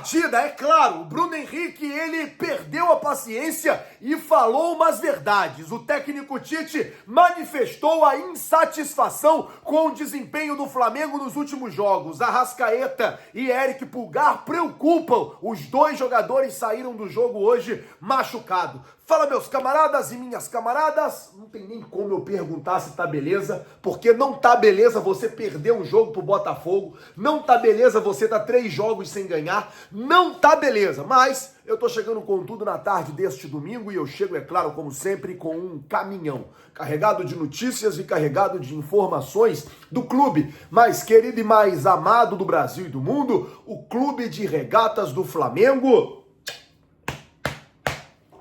partida, é claro, o Bruno Henrique, ele perdeu a paciência e falou umas verdades. O técnico Tite manifestou a insatisfação com o desempenho do Flamengo nos últimos jogos. Arrascaeta e Eric Pulgar preocupam. Os dois jogadores saíram do jogo hoje machucados. Fala, meus camaradas e minhas camaradas. Não tem nem como eu perguntar se tá beleza, porque não tá beleza você perder um jogo pro Botafogo, não tá beleza você tá 3 jogos sem ganhar, não tá beleza, mas eu tô chegando com tudo na tarde deste domingo e eu chego, é claro, como sempre, com um caminhão carregado de notícias e carregado de informações do clube mais querido e mais amado do Brasil e do mundo, o Clube de Regatas do Flamengo.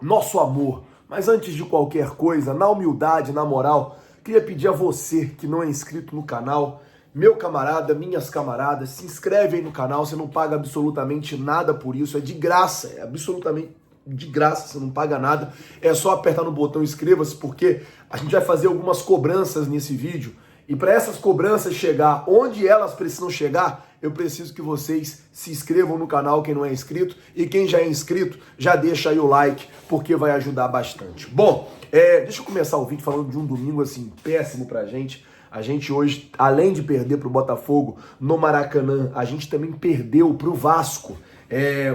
Nosso amor. Mas antes de qualquer coisa, na humildade, na moral, queria pedir a você que não é inscrito no canal, meu camarada, minhas camaradas, se inscreve aí no canal, você não paga absolutamente nada por isso, é de graça, é absolutamente de graça, você não paga nada, é só apertar no botão inscreva-se, porque a gente vai fazer algumas cobranças nesse vídeo, e para essas cobranças chegar onde elas precisam chegar, eu preciso que vocês se inscrevam no canal, quem não é inscrito, e quem já é inscrito, já deixa aí o like, porque vai ajudar bastante. Bom, deixa eu começar o vídeo falando de um domingo assim, péssimo pra gente. A gente hoje, além de perder pro Botafogo no Maracanã, a gente também perdeu pro Vasco.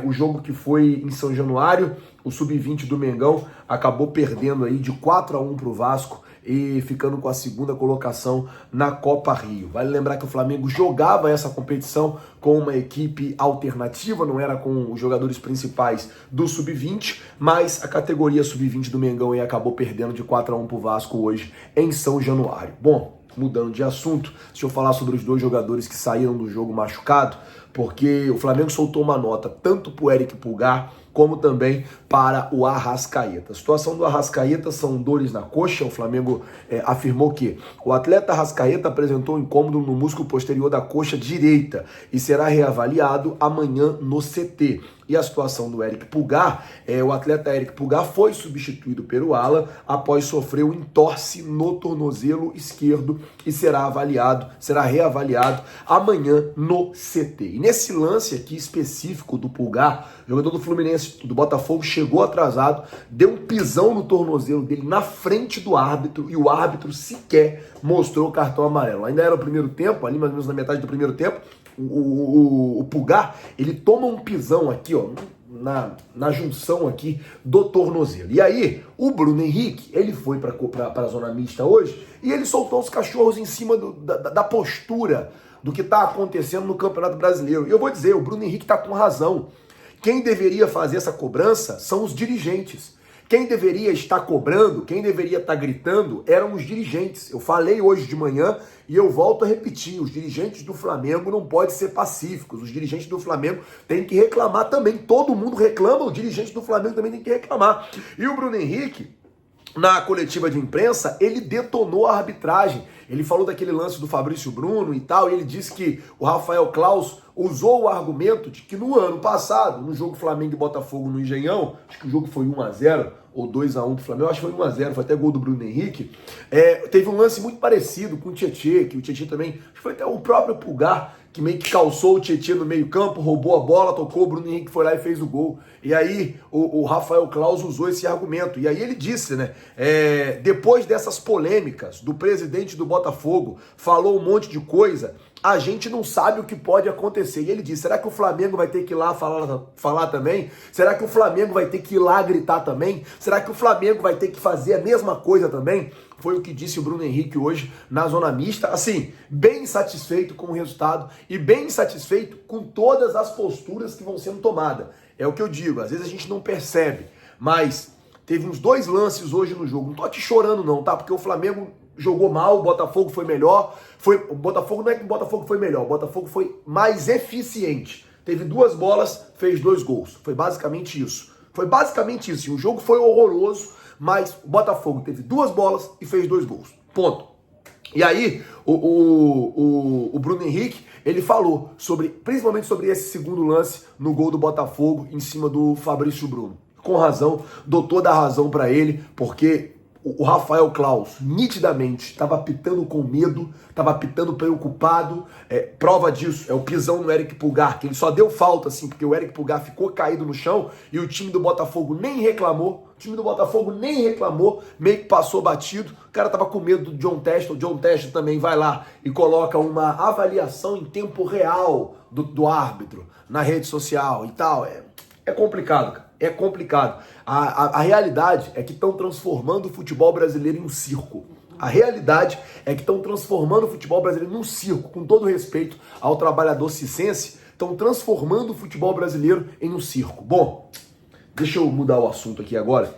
O jogo que foi em São Januário, o Sub-20 do Mengão acabou perdendo aí de 4-1 pro Vasco e ficando com a segunda colocação na Copa Rio. Vale lembrar que o Flamengo jogava essa competição com uma equipe alternativa, não era com os jogadores principais do Sub-20, mas a categoria Sub-20 do Mengão aí acabou perdendo de 4-1 pro Vasco hoje em São Januário. Bom, mudando de assunto, deixa eu falar sobre os dois jogadores que saíram do jogo machucado, porque o Flamengo soltou uma nota tanto para o Eric Pulgar como também para o Arrascaeta. A situação do Arrascaeta são dores na coxa. O Flamengo afirmou que o atleta Arrascaeta apresentou um incômodo no músculo posterior da coxa direita e será reavaliado amanhã no CT. E a situação do Eric Pulgar, o atleta Eric Pulgar foi substituído pelo Alan após sofrer um entorse no tornozelo esquerdo e será reavaliado amanhã no CT. E nesse lance aqui específico do Pulgar, o jogador do Fluminense, do Botafogo, chegou atrasado, deu um pisão no tornozelo dele na frente do árbitro e o árbitro sequer mostrou o cartão amarelo. Ainda era o primeiro tempo, ali mais ou menos na metade do primeiro tempo, o Pulgar, ele toma um pisão aqui, ó, na junção aqui do tornozelo. E aí, o Bruno Henrique, ele foi para a zona mista hoje e ele soltou os cachorros em cima da postura do que está acontecendo no Campeonato Brasileiro. E eu vou dizer, o Bruno Henrique está com razão. Quem deveria fazer essa cobrança são os dirigentes. Quem deveria estar cobrando, quem deveria estar gritando, eram os dirigentes. Eu falei hoje de manhã e eu volto a repetir, os dirigentes do Flamengo não podem ser pacíficos, os dirigentes do Flamengo têm que reclamar também. Todo mundo reclama, o dirigente do Flamengo também tem que reclamar. E o Bruno Henrique, na coletiva de imprensa, ele detonou a arbitragem. Ele falou daquele lance do Fabrício Bruno e tal, e ele disse que o Rafael Claus usou o argumento de que no ano passado, no jogo Flamengo e Botafogo no Engenhão, acho que o jogo foi 1-0 ou 2-1 pro Flamengo, acho que foi 1-0, foi até gol do Bruno Henrique, teve um lance muito parecido com o Tietê, que o Tietê também, acho que foi até o próprio Pulgar, que meio que calçou o Tietê no meio campo, roubou a bola, tocou, o Bruno Henrique foi lá e fez o gol. E aí o Rafael Claus usou esse argumento. E aí ele disse, né, depois dessas polêmicas do presidente do Botafogo, falou um monte de coisa, a gente não sabe o que pode acontecer. E ele disse, será que o Flamengo vai ter que ir lá falar também? Será que o Flamengo vai ter que ir lá gritar também? Será que o Flamengo vai ter que fazer a mesma coisa também? Foi o que disse o Bruno Henrique hoje na zona mista. Assim, bem insatisfeito com o resultado e bem insatisfeito com todas as posturas que vão sendo tomadas. É o que eu digo, às vezes a gente não percebe, mas teve uns 2 lances hoje no jogo. Não tô aqui chorando não, tá? Porque o Flamengo jogou mal, o Botafogo foi melhor. O Botafogo não é que o Botafogo foi melhor, o Botafogo foi mais eficiente. Teve 2 bolas, fez 2 gols. Foi basicamente isso. Foi basicamente isso. O jogo foi horroroso, mas o Botafogo teve 2 bolas e fez 2 gols. Ponto. E aí, o Bruno Henrique, ele falou principalmente sobre esse segundo lance no gol do Botafogo em cima do Fabrício Bruno. Com razão, dou toda a razão para ele, porque o Rafael Claus nitidamente estava apitando com medo, estava apitando preocupado. Prova disso é o pisão no Eric Pulgar, que ele só deu falta assim, porque o Eric Pulgar ficou caído no chão e o time do Botafogo nem reclamou. O time do Botafogo nem reclamou, meio que passou batido. O cara tava com medo do John Textor. O John Textor também vai lá e coloca uma avaliação em tempo real do árbitro na rede social e tal. É complicado, cara. É complicado. A realidade é que estão transformando o futebol brasileiro em um circo. A realidade é que estão transformando o futebol brasileiro num circo, com todo respeito ao trabalhador cicense, estão transformando o futebol brasileiro em um circo. Bom, deixa eu mudar o assunto aqui agora,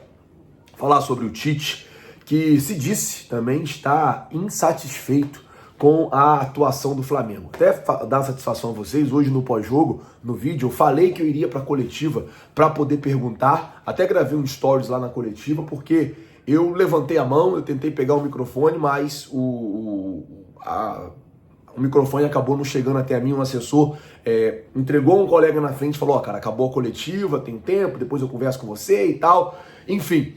falar sobre o Tite, que se disse também está insatisfeito com a atuação do Flamengo. Até dar satisfação a vocês, hoje no pós-jogo, no vídeo, eu falei que eu iria para a coletiva para poder perguntar, até gravei um stories lá na coletiva, porque eu levantei a mão, eu tentei pegar o microfone, mas o microfone acabou não chegando até a mim, um assessor entregou um colega na frente e falou, cara, acabou a coletiva, tem tempo, depois eu converso com você e tal, enfim.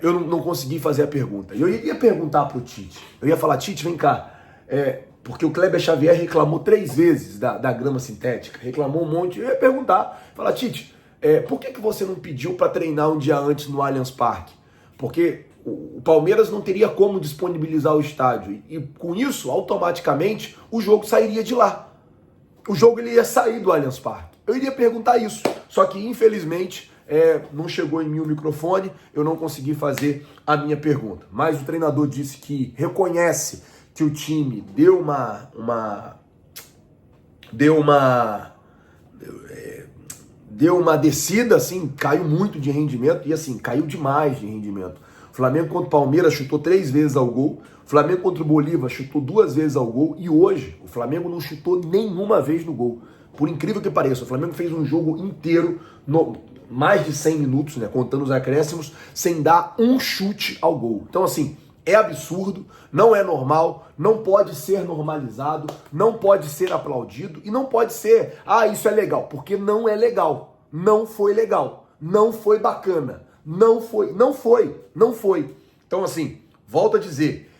Eu não consegui fazer a pergunta. Eu ia perguntar pro Tite, eu ia falar, Tite, vem cá, porque o Kleber Xavier reclamou 3 vezes da grama sintética, reclamou um monte, eu ia perguntar, falar, Tite, por que você não pediu para treinar um dia antes no Allianz Parque? Porque o Palmeiras não teria como disponibilizar o estádio, e com isso, automaticamente, o jogo sairia de lá. O jogo ele ia sair do Allianz Parque. Eu iria perguntar isso, só que infelizmente não chegou em mim o microfone, eu não consegui fazer a minha pergunta. Mas o treinador disse que reconhece que o time deu uma descida, assim, caiu muito de rendimento e assim, caiu demais de rendimento. O Flamengo contra o Palmeiras chutou 3 vezes ao gol, o Flamengo contra o Bolívar chutou 2 vezes ao gol e hoje o Flamengo não chutou nenhuma vez no gol. Por incrível que pareça, o Flamengo fez um jogo inteiro, mais de 100 minutos, né, contando os acréscimos, sem dar um chute ao gol. Então assim, é absurdo, não é normal, não pode ser normalizado, não pode ser aplaudido e não pode ser, isso é legal, porque não é legal, não foi legal, não foi bacana, não foi. Então assim, volto a dizer,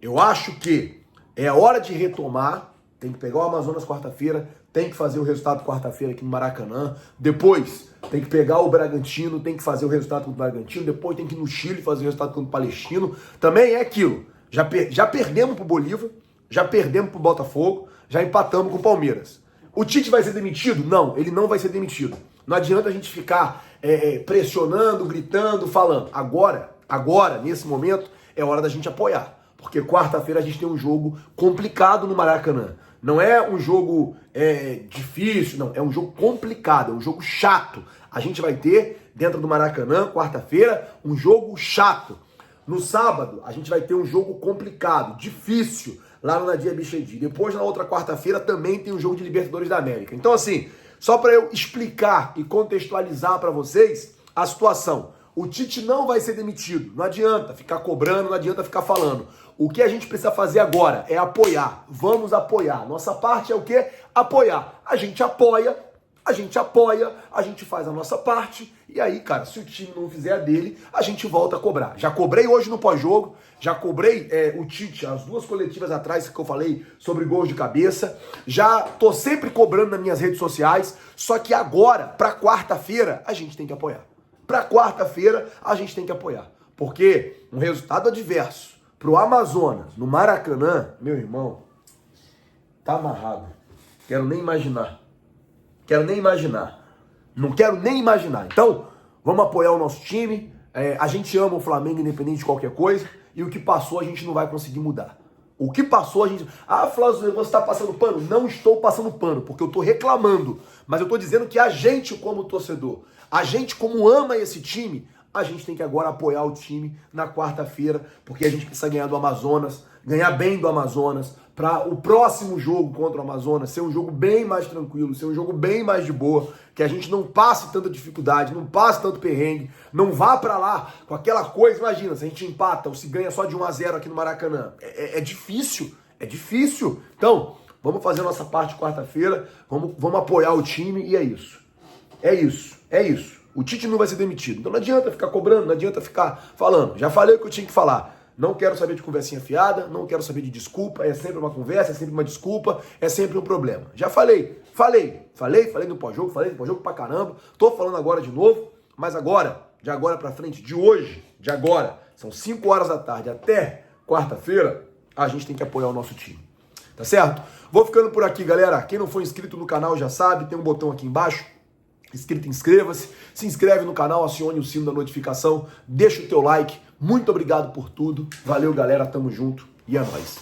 eu acho que é hora de retomar, tem que pegar o Amazonas quarta-feira, tem que fazer o resultado quarta-feira aqui no Maracanã, depois tem que pegar o Bragantino, tem que fazer o resultado contra o Bragantino, depois tem que ir no Chile fazer o resultado contra o Palestino, também é aquilo, já perdemos pro Bolívar, já perdemos pro Botafogo, já empatamos com o Palmeiras. O Tite vai ser demitido? Não, ele não vai ser demitido. Não adianta a gente ficar pressionando, gritando, falando. Agora, nesse momento, é hora da gente apoiar, porque quarta-feira a gente tem um jogo complicado no Maracanã. Não é um jogo difícil, não. É um jogo complicado, é um jogo chato. A gente vai ter, dentro do Maracanã, quarta-feira, um jogo chato. No sábado, a gente vai ter um jogo complicado, difícil, lá no Nadia Bichedi. Depois, na outra quarta-feira, também tem um jogo de Libertadores da América. Então, assim, só para eu explicar e contextualizar para vocês a situação. O Tite não vai ser demitido. Não adianta ficar cobrando, não adianta ficar falando. O que a gente precisa fazer agora é apoiar. Vamos apoiar. Nossa parte é o quê? Apoiar. A gente apoia, a gente faz a nossa parte. E aí, cara, se o time não fizer a dele, a gente volta a cobrar. Já cobrei hoje no pós-jogo, já cobrei o Tite, as 2 coletivas atrás que eu falei sobre gols de cabeça. Já tô sempre cobrando nas minhas redes sociais. Só que agora, pra quarta-feira, a gente tem que apoiar. Para quarta-feira, a gente tem que apoiar. Porque um resultado adverso pro Amazonas, no Maracanã, meu irmão, tá amarrado. Quero nem imaginar. Não quero nem imaginar. Então, vamos apoiar o nosso time. A gente ama o Flamengo independente de qualquer coisa. E o que passou a gente não vai conseguir mudar. O que passou a gente... Flávio, você está passando pano? Não estou passando pano, porque eu estou reclamando. Mas eu estou dizendo que a gente, como torcedor, a gente, como ama esse time, a gente tem que agora apoiar o time na quarta-feira, porque a gente precisa ganhar do Amazonas, ganhar bem do Amazonas, para o próximo jogo contra o Amazonas ser um jogo bem mais tranquilo, ser um jogo bem mais de boa, que a gente não passe tanta dificuldade, não passe tanto perrengue, não vá para lá com aquela coisa. Imagina, se a gente empata ou se ganha só de 1-0 aqui no Maracanã, é difícil. Então, vamos fazer a nossa parte quarta-feira, vamos apoiar o time e é isso. O Tite não vai ser demitido. Então não adianta ficar cobrando, não adianta ficar falando. Já falei o que eu tinha que falar. Não quero saber de conversinha fiada, não quero saber de desculpa, é sempre uma conversa, é sempre uma desculpa, é sempre um problema. Já falei no pós-jogo, falei no pós-jogo pra caramba, tô falando agora de novo, mas agora, de agora pra frente, de hoje, de agora, são 5 horas da tarde até quarta-feira, a gente tem que apoiar o nosso time. Tá certo? Vou ficando por aqui, galera. Quem não for inscrito no canal já sabe, tem um botão aqui embaixo. Inscrito, inscreva-se, se inscreve no canal, acione o sino da notificação, deixa o teu like. Muito obrigado por tudo. Valeu, galera. Tamo junto e é nóis.